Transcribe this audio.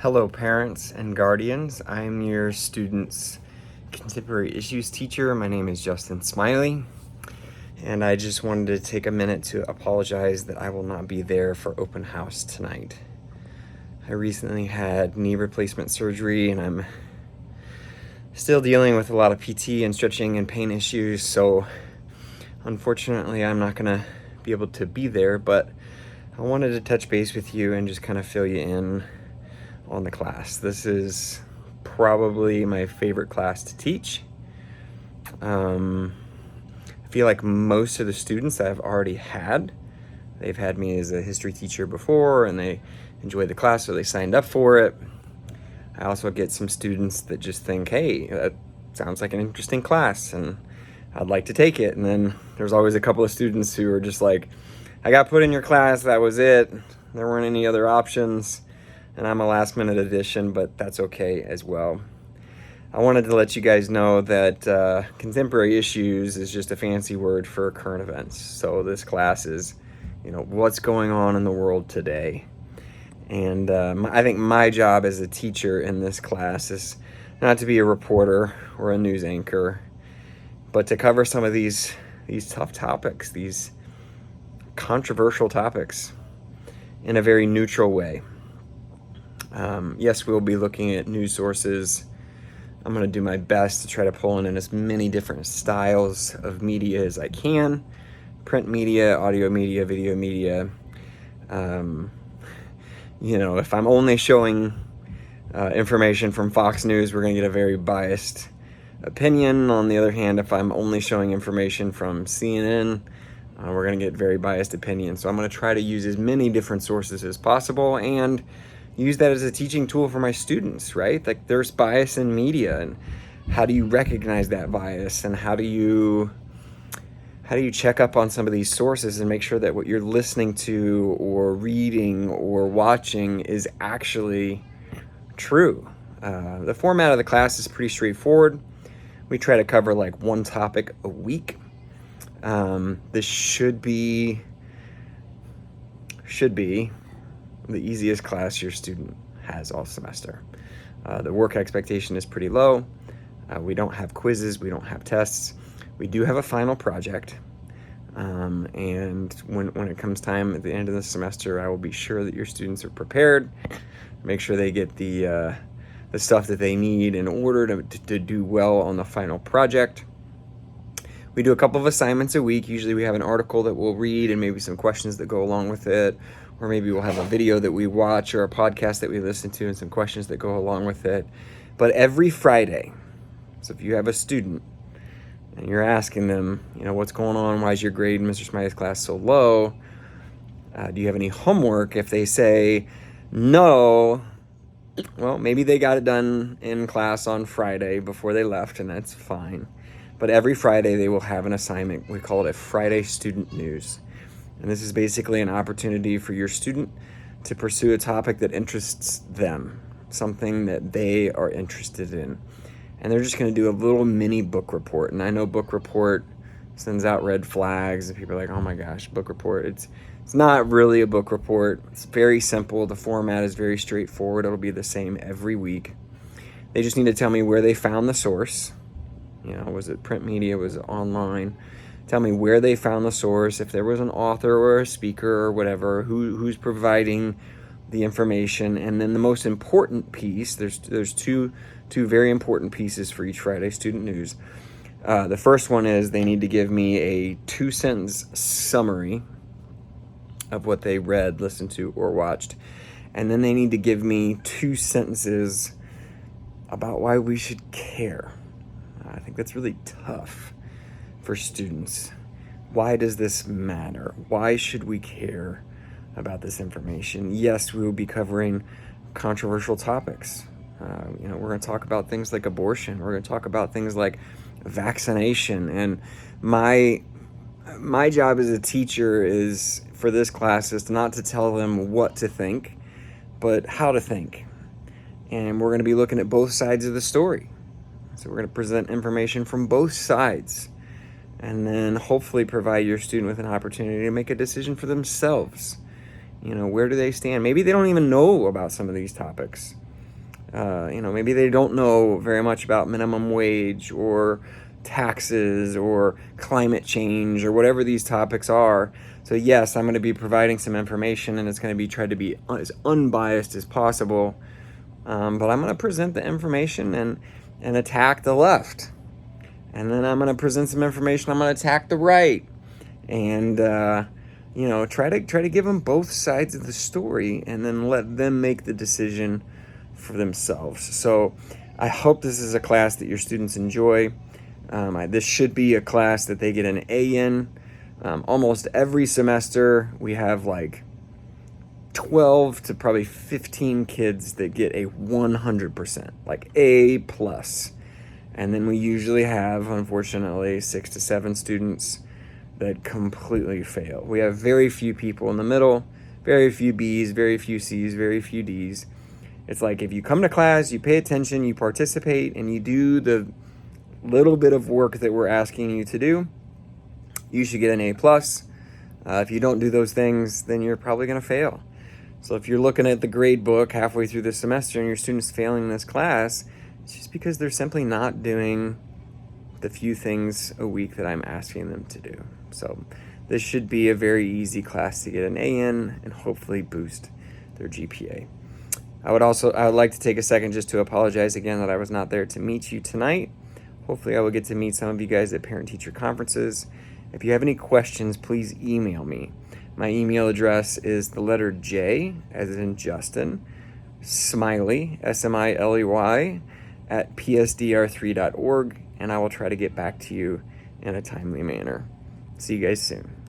Hello parents and guardians, I'm your student's contemporary issues teacher. My name is jsmiley, and I just wanted to take a minute to apologize that I will not be there for open house tonight. I recently had knee replacement surgery and I'm still dealing with a lot of PT and stretching and pain issues, so unfortunately I'm not gonna be able to be there, but I wanted to touch base with you and just kind of fill you in on the class. This is probably my favorite class to teach. I feel like most of the students I've already had, they've had me as a history teacher before and they enjoyed the class, so they signed up for it. I also get some students that just think, hey, that sounds like an interesting class and I'd like to take it. And then there's always a couple of students who are just like, I got put in your class, that was it. There weren't any other options. And I'm a last minute addition, but that's okay as well. I wanted to let you guys know that contemporary issues is just a fancy word for current events. So this class is, what's going on in the world today. And I think my job as a teacher in this class is not to be a reporter or a news anchor, but to cover some of these tough topics, these controversial topics in a very neutral way. Yes, we'll be looking at news sources. I'm going to do my best to try to pull in as many different styles of media as I can. Print media, audio media, video media. If I'm only showing information from Fox News, we're going to get a very biased opinion. On the other hand, if I'm only showing information from CNN, we're going to get very biased opinions. So I'm going to try to use as many different sources as possible and use that as a teaching tool for my students, right? Like, there's bias in media, and how do you recognize that bias, and how do you check up on some of these sources and make sure that what you're listening to or reading or watching is actually true. The format of the class is pretty straightforward. We try to cover like one topic a week. This should be the easiest class your student has all semester. The work expectation is pretty low. We don't have quizzes, we don't have tests. We do have a final project. And when it comes time at the end of the semester, I will be sure that your students are prepared, make sure they get the stuff that they need in order to do well on the final project. We do a couple of assignments a week. Usually we have an article that we'll read and maybe some questions that go along with it. Or maybe we'll have a video that we watch or a podcast that we listen to and some questions that go along with it. But every Friday, so if you have a student and you're asking them, what's going on? Why is your grade in Mr. Smiley's class so low? Do you have any homework? If they say no, well, maybe they got it done in class on Friday before they left, and that's fine. But every Friday they will have an assignment. We call it a Friday Student News. And this is basically an opportunity for your student to pursue a topic that interests them, something that they are interested in. And they're just going to do a little mini book report. And I know book report sends out red flags and people are like, oh my gosh, book report. It's not really a book report. It's very simple. The format is very straightforward. It'll be the same every week. They just need to tell me where they found the source. Was it print media? Was it online? Tell me where they found the source, if there was an author or a speaker or whatever, who's providing the information. And then the most important piece, there's two very important pieces for each Friday Student News. The first one is they need to give me a 2-sentence summary of what they read, listened to, or watched. And then they need to give me 2 sentences about why we should care. I think that's really tough for students. Why does this matter? Why should we care about this information? Yes, we will be covering controversial topics. We're going to talk about things like abortion. We're going to talk about things like vaccination. And my job as a teacher is, for this class, is not to tell them what to think, but how to think. And we're going to be looking at both sides of the story. So we're going to present information from both sides, and then hopefully provide your student with an opportunity to make a decision for themselves. Where do they stand? Maybe they don't even know about some of these topics. Maybe they don't know very much about minimum wage or taxes or climate change or whatever these topics are. So yes, I'm going to be providing some information, and it's going to be tried to be as unbiased as possible. But I'm going to present the information and attack the left, and then I'm going to present some information. I'm going to attack the right, and try to give them both sides of the story, and then let them make the decision for themselves. So I hope this is a class that your students enjoy. This should be a class that they get an A in. Almost every semester we have like 12 to probably 15 kids that get a 100%, like A plus. And then we usually have, unfortunately, 6 to 7 students that completely fail. We have very few people in the middle, very few B's, very few C's, very few D's. It's like if you come to class, you pay attention, you participate, and you do the little bit of work that we're asking you to do, you should get an A plus. If you don't do those things, then you're probably going to fail. So if you're looking at the grade book halfway through the semester and your student's failing this class, it's just because they're simply not doing the few things a week that I'm asking them to do. So this should be a very easy class to get an A in and hopefully boost their GPA. I would like to take a second just to apologize again that I was not there to meet you tonight. Hopefully I will get to meet some of you guys at parent-teacher conferences. If you have any questions, please email me. My email address is the letter J, as in Justin, Smiley, SMILEY, at psdr3.org, and I will try to get back to you in a timely manner. See you guys soon.